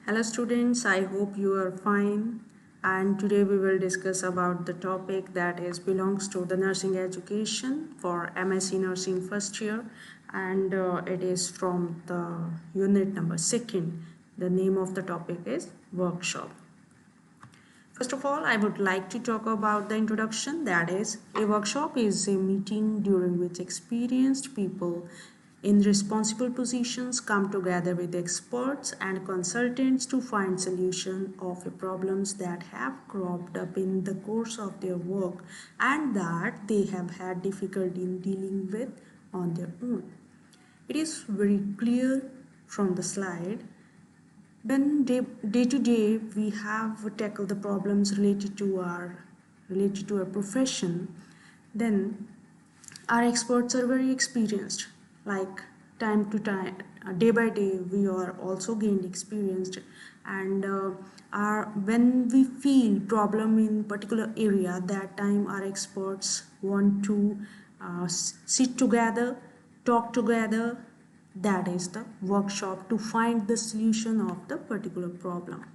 Hello students, I hope you are fine, and today we will discuss about the topic that is belongs to the nursing education for MSc nursing first year, and it is from the unit number 2nd. The name of the topic is workshop. First of all, I would like to talk about the introduction. That is, a workshop is a meeting during which experienced people in responsible positions come together with experts and consultants to find solution of the problems that have cropped up in the course of their work and that they have had difficulty in dealing with on their own. It is very clear from the slide when day to day we have tackled the problems related to our profession, then our experts are very experienced. Like time to time, day by day, we are also gained experienced, and when we feel problem in particular area, that time our experts want to sit together, talk together. That is the workshop to find the solution of the particular problem.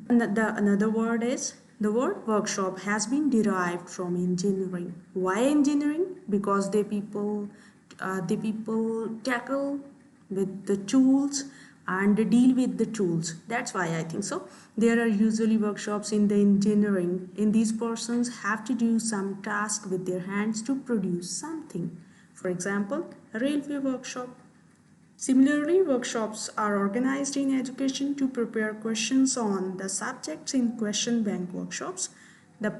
Another word is the word workshop has been derived from engineering. Why engineering? Because the people tackle with the tools and deal with the tools. That's why I think so. There are usually workshops in the engineering. In these persons have to do some task with their hands to produce something. For example, a railway workshop. Similarly, workshops are organized in education to prepare questions on the subjects in question bank workshops. The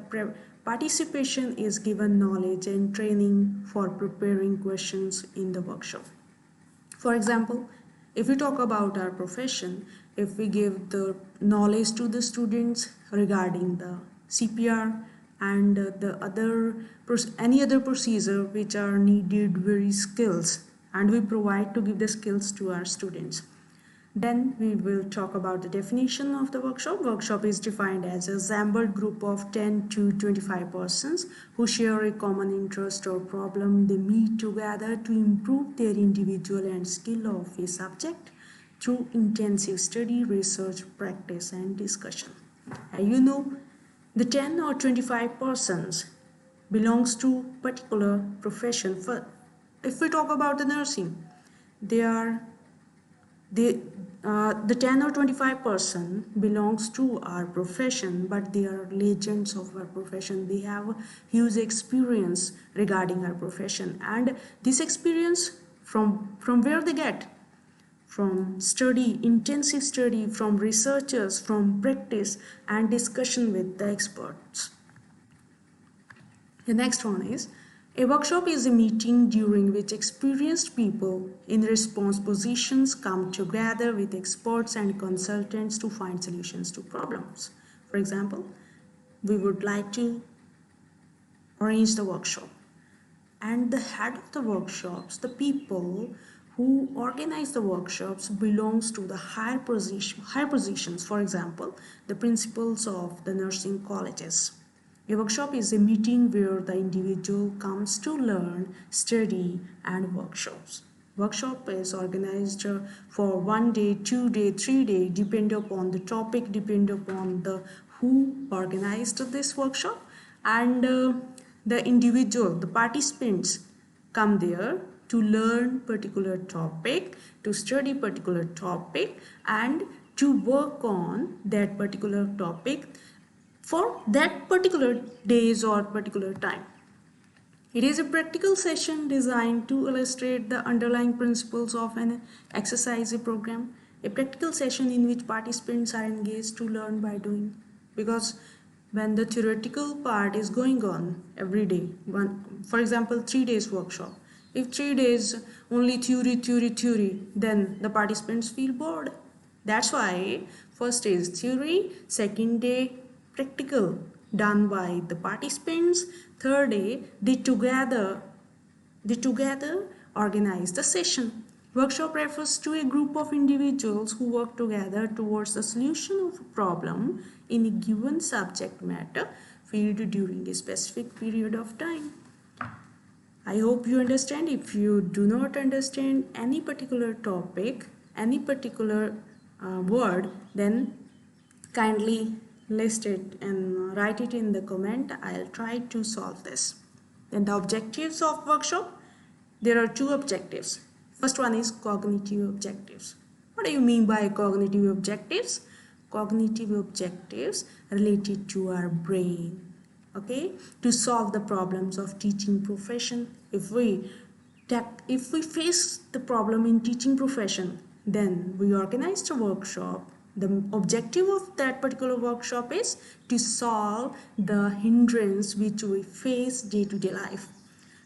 participation is given knowledge and training for preparing questions in the workshop. For example, if we talk about our profession, if we give the knowledge to the students regarding the CPR and any other procedure which are needed very skills, and we provide to give the skills to our students. Then we will talk about the definition of the workshop. Workshop is defined as a assembled group of 10 to 25 persons who share a common interest or problem. They meet together to improve their individual and skill of a subject through intensive study, research, practice, and discussion. The 10 or 25 persons belongs to particular profession. If we talk about the nursing, the 10 or 25 person belongs to our profession, but they are legends of our profession. They have huge experience regarding our profession, and this experience from where they get? From study, intensive study, from researchers, from practice and discussion with the experts. The next one is a workshop is a meeting during which experienced people in response positions come together with experts and consultants to find solutions to problems. For example, we would like to arrange the workshop, and the head of the workshops, the people who organize the workshops, belongs to the higher positions. For example, the principals of the nursing colleges. A workshop is a meeting where the individual comes to learn, study, and workshops. Workshop is organized for 1 day, 2 day, 3 day, depend upon the topic, depend upon the who organized this workshop, and the individual, the participants come there to learn particular topic, to study particular topic, and to work on that particular topic for that particular days or particular time. It is a practical session designed to illustrate the underlying principles of an exercise program. A practical session in which participants are engaged to learn by doing. Because when the theoretical part is going on every day, for example, 3 days workshop, if 3 days only theory, then the participants feel bored. That's why first day is theory, second day practical done by the participants, third day they together organize the session. Workshop refers to a group of individuals who work together towards the solution of a problem in a given subject matter field during a specific period of time. I hope you understand. If you do not understand any particular topic, any particular word, then kindly list it and write it in the comment. I'll try to solve this. Then the objectives of workshop. There are two objectives. First one is cognitive objectives. What do you mean by cognitive objectives? Cognitive objectives related to our brain. Okay, to solve the problems of teaching profession. If we face the problem in teaching profession, then we organized a workshop. The objective of that particular workshop is to solve the hindrance which we face day-to-day life,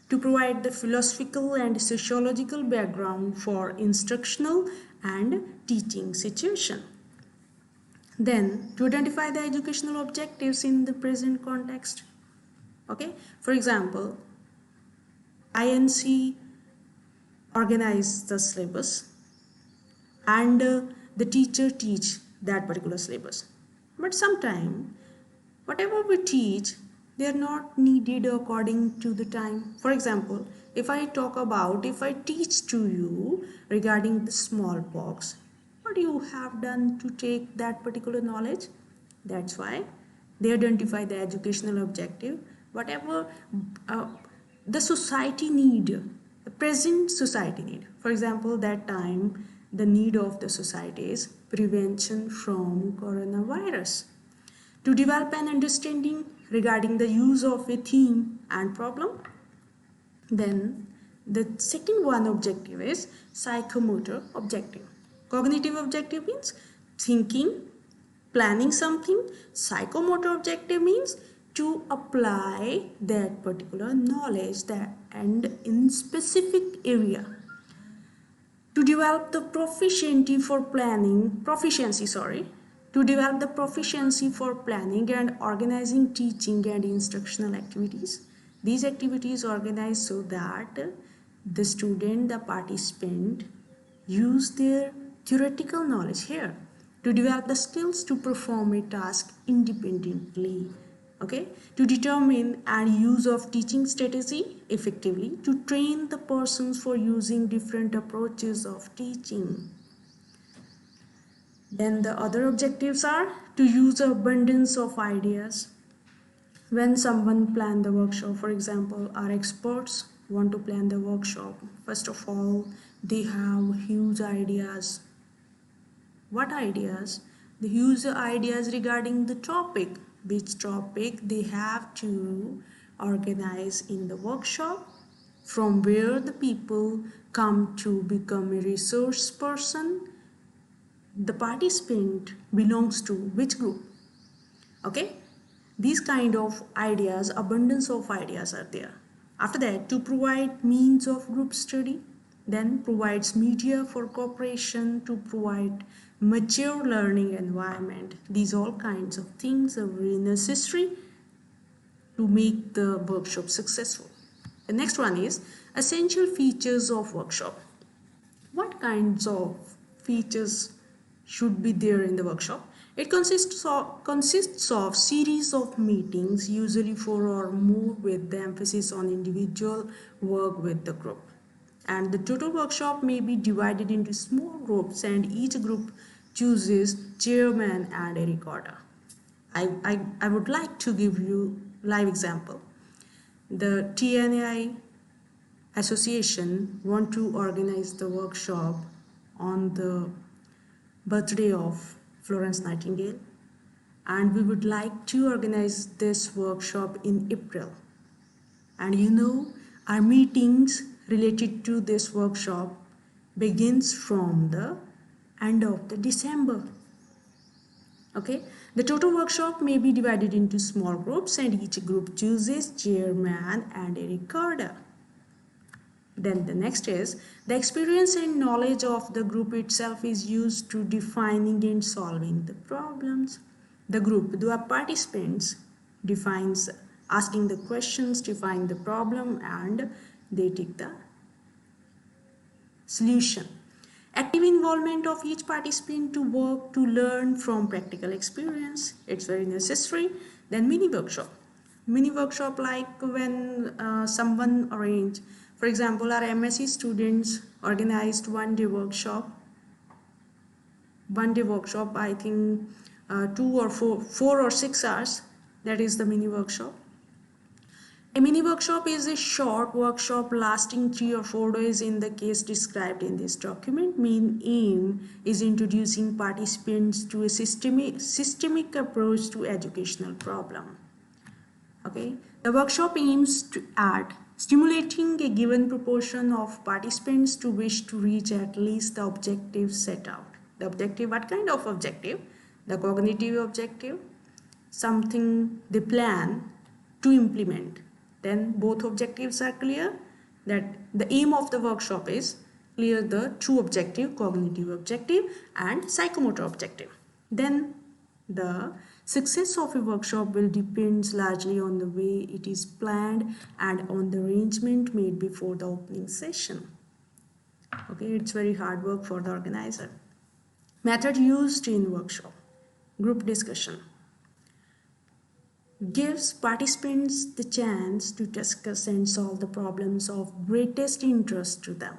to provide the philosophical and sociological background for instructional and teaching situation. Then to identify the educational objectives in the present context. Okay, for example, INC organize the syllabus and the teacher teach that particular syllabus, but sometimes whatever we teach, they are not needed according to the time. For example, if I teach to you regarding the smallpox, what you have done to take that particular knowledge? That's why they identify the educational objective, whatever the society need, the present society need. For example, that time the need of the society is prevention from coronavirus. To develop an understanding regarding the use of a theme and problem. Then the second one objective is psychomotor objective. Cognitive objective means thinking, planning something. Psychomotor objective means to apply that particular knowledge and in specific area. To develop the proficiency for planning and organizing teaching and instructional activities. These activities organized so that the student, the participant, use their theoretical knowledge here to develop the skills to perform a task independently. Okay, to determine and use of teaching strategy effectively, to train the persons for using different approaches of teaching. Then the other objectives are to use abundance of ideas. When someone plan the workshop, for example, our experts want to plan the workshop, first of all, they have huge ideas. What ideas? The huge ideas regarding the topic, which topic they have to organize in the workshop, from where the people come to become a resource person, the participant belongs to which group. Okay, these kind of ideas, abundance of ideas are there. After that, to provide means of group study, then provides media for cooperation, to provide mature learning environment. These all kinds of things are very necessary to make the workshop successful. The next one is essential features of workshop. What kinds of features should be there in the workshop? It consists of series of meetings, usually 4 or more, with the emphasis on individual work with the group. And the total workshop may be divided into small groups, and each group chooses chairman and a recorder. I would like to give you live example. The TNI association want to organize the workshop on the birthday of Florence Nightingale, and we would like to organize this workshop in April. And you know, our meetings related to this workshop begins from the end of the December. Okay, the total workshop may be divided into small groups, and each group chooses chairman and a recorder. Then the next is the experience and knowledge of the group itself is used to defining and solving the problems. The group, the participants, defines asking the questions, define the problem, and they take the solution. Active involvement of each participant to work to learn from practical experience. It's very necessary. Then mini workshop like when someone arrange. For example, our MSc students organized one-day workshop one day workshop, I think 4 or 6 hours. That is the mini workshop. A mini workshop is a short workshop lasting 3 or 4 days in the case described in this document. Main aim is introducing participants to a systemic approach to educational problem. Okay, the workshop aims at stimulating a given proportion of participants to wish to reach at least the objective set out. The objective, what kind of objective? The cognitive objective, something they plan to implement. Then both objectives are clear, that the aim of the workshop is clear the true objective, cognitive objective and psychomotor objective. Then the success of a workshop will depend largely on the way it is planned and on the arrangement made before the opening session. Okay, it's very hard work for the organizer. Method used in workshop. Group discussion gives participants the chance to discuss and solve the problems of greatest interest to them.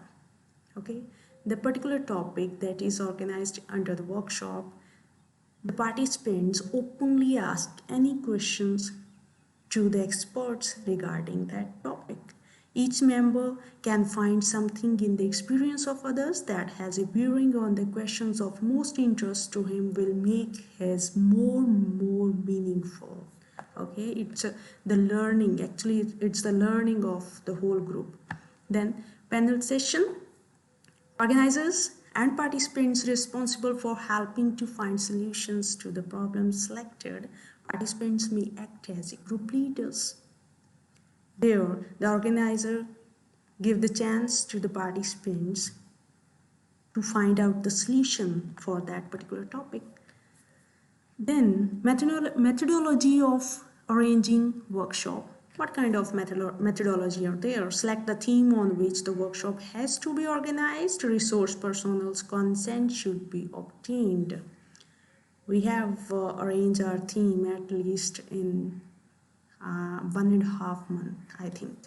Okay, the particular topic that is organized under the workshop, the participants openly ask any questions to the experts regarding that topic. Each member can find something in the experience of others that has a bearing on the questions of most interest to him, will make his more meaningful. Okay, it's the learning, actually it's the learning of the whole group. Then panel session, organizers and participants responsible for helping to find solutions to the problems selected. Participants may act as group leaders. There, the organizer give the chance to the participants to find out the solution for that particular topic. Then methodology of arranging workshop. What kind of methodology are there? Select the theme on which the workshop has to be organized. Resource personal's consent should be obtained. We have arranged our theme at least in 1.5 months, I think.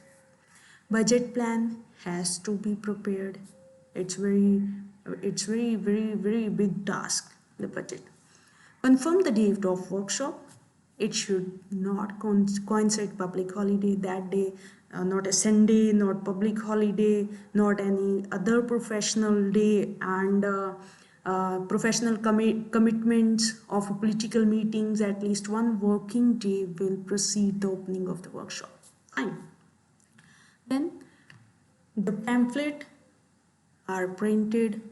Budget plan has to be prepared. It's very big task, the budget. Confirm the date of workshop. It should not coincide public holiday that day, not a Sunday, not public holiday, not any other professional day, and professional commitments of political meetings. At least one working day will precede the opening of the workshop. Fine. Then the pamphlet are printed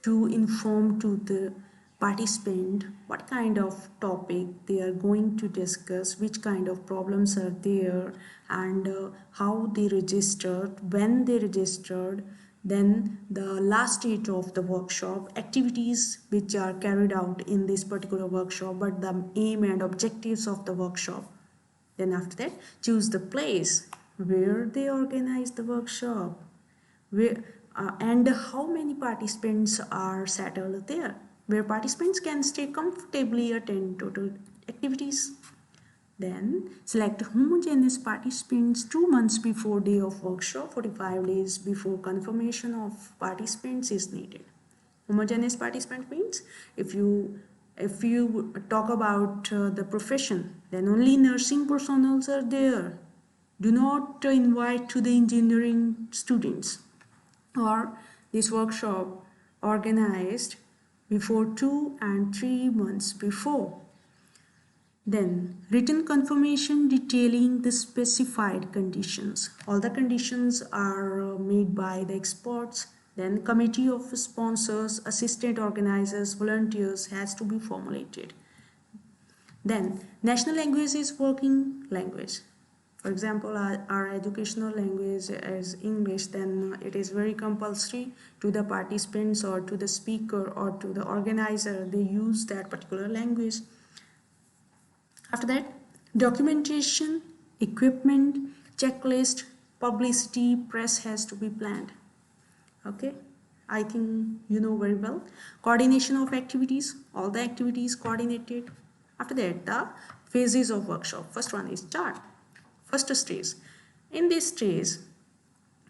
to inform to the participant what kind of topic they are going to discuss, which kind of problems are there, and how they registered, when they registered. Then the last date of the workshop, activities which are carried out in this particular workshop, but the aim and objectives of the workshop. Then after that, choose the place where they organize the workshop, where and how many participants are settled there, where participants can stay comfortably, attend total activities. Then select homogeneous participants 2 months before day of workshop. 45 days before confirmation of participants is needed. Homogeneous participant means if you talk about the profession, then only nursing personnel are there. Do not invite to the engineering students. Or this workshop organized before 2 and 3 months before. Then written confirmation detailing the specified conditions. All the conditions are made by the experts. Then committee of sponsors, assistant organizers, volunteers has to be formulated. Then national language is working language. For example, our educational language is English, then it is very compulsory to the participants or to the speaker or to the organizer. They use that particular language. After that, documentation, equipment, checklist, publicity, press has to be planned. Okay, I think you know very well. Coordination of activities, all the activities coordinated. After that, the phases of workshop. First one is start. First stage. In this stage,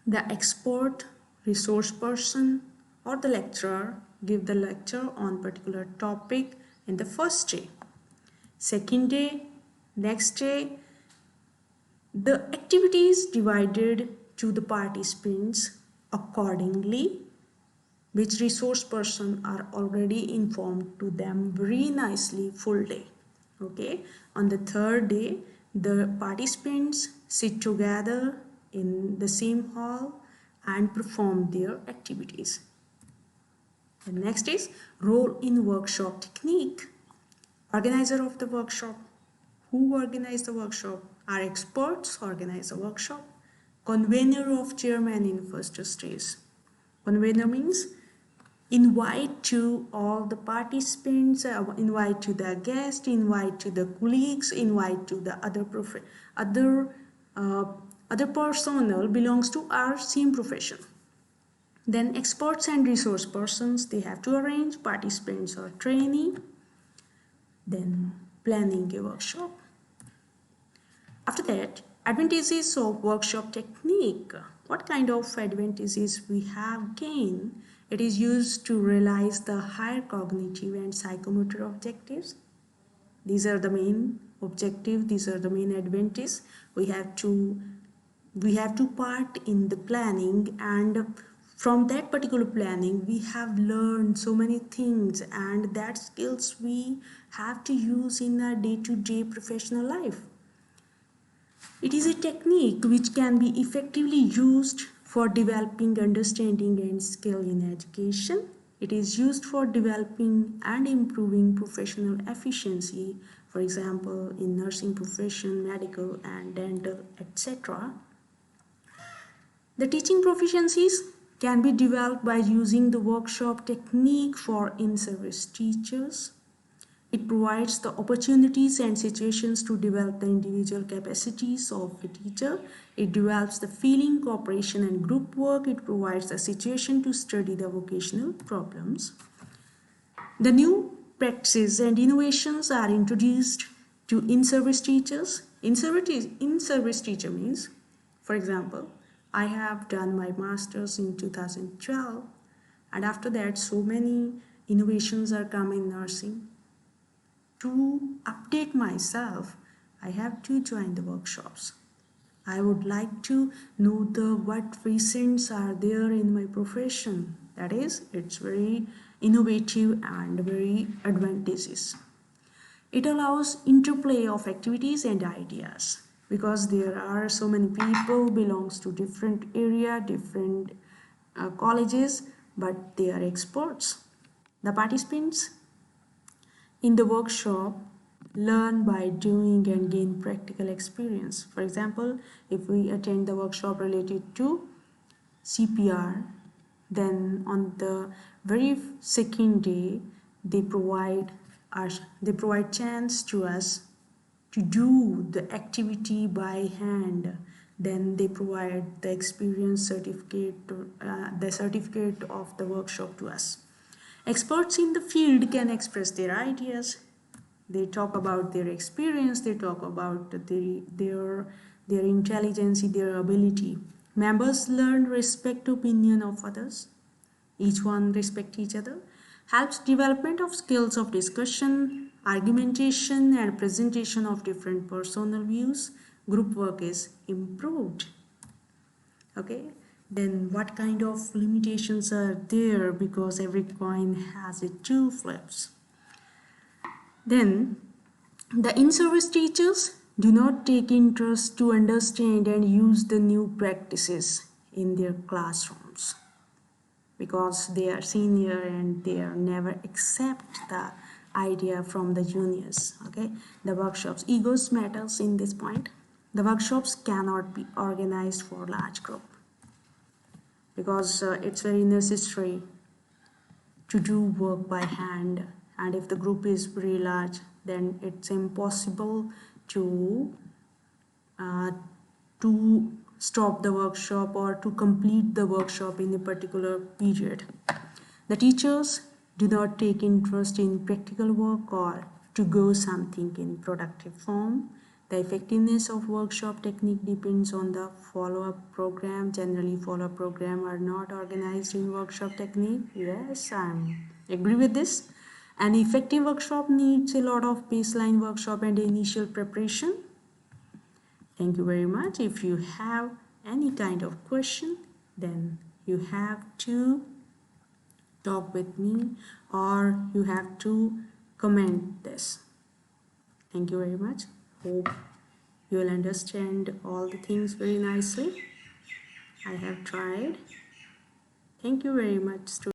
the expert, resource person or the lecturer give the lecture on particular topic in the first day. Second day, next day, the activity is divided to the participants accordingly, which resource person are already informed to them very nicely full day. Okay, on the third day, the participants sit together in the same hall and perform their activities. The next is role in workshop technique. Organizer of the workshop. Who organized the workshop? Our experts organize the workshop. Convener of chairman in first stage. Convener means invite to all the participants, invite to the guest, invite to the colleagues, invite to the other personnel belongs to our same profession. Then experts and resource persons, they have to arrange participants or trainee. Then planning a workshop. After that, advantages of workshop technique. What kind of advantages we have gained? It is used to realize the higher cognitive and psychomotor objectives. These are the main objectives, these are the main advantages. We have to part in the planning, and from that particular planning we have learned so many things, and that skills we have to use in our day-to-day professional life. It is a technique which can be effectively used for developing understanding and skill in education. It is used for developing and improving professional efficiency, for example, in nursing profession, medical and dental, etc. The teaching proficiencies can be developed by using the workshop technique for in-service teachers. It provides the opportunities and situations to develop the individual capacities of the teacher. It develops the feeling, cooperation and group work. It provides the situation to study the vocational problems. The new practices and innovations are introduced to in-service teachers. In-service teacher means, for example, I have done my master's in 2012, and after that so many innovations are coming in nursing. To update myself, I have to join the workshops. I would like to know what recents are there in my profession. That is, it's very innovative and very advantageous. It allows interplay of activities and ideas, because there are so many people belongs to different area, different colleges, but they are experts. The participants in the workshop learn by doing and gain practical experience. For example, if we attend the workshop related to CPR, then on the very second day they provide chance to us to do the activity by hand. Then they provide the experience certificate, the certificate of the workshop to us. Experts in the field can express their ideas. They talk about their experience, they talk about their intelligence, their ability. Members learn respect opinion of others. Each one respect each other. Helps development of skills of discussion, argumentation and presentation of different personal views. Group work is improved. Okay. Then what kind of limitations are there, because every coin has two flips? Then the in-service teachers do not take interest to understand and use the new practices in their classrooms, because they are senior and they are never accept the idea from the juniors. Okay, the workshops egos matters in this point. The workshops cannot be organized for large group, because it's very necessary to do work by hand, and if the group is very large, then it's impossible to stop the workshop or to complete the workshop in a particular period. The teachers do not take interest in practical work or to go something in productive form. The effectiveness of workshop technique depends on the follow-up program. Generally, follow-up program are not organized in workshop technique. Yes, I'm Agree with this? An effective workshop needs a lot of baseline workshop and initial preparation. Thank you very much. If you have any kind of question, then you have to talk with me or you have to comment this. Thank you very much. Hope you will understand all the things very nicely. I have tried. Thank you very much.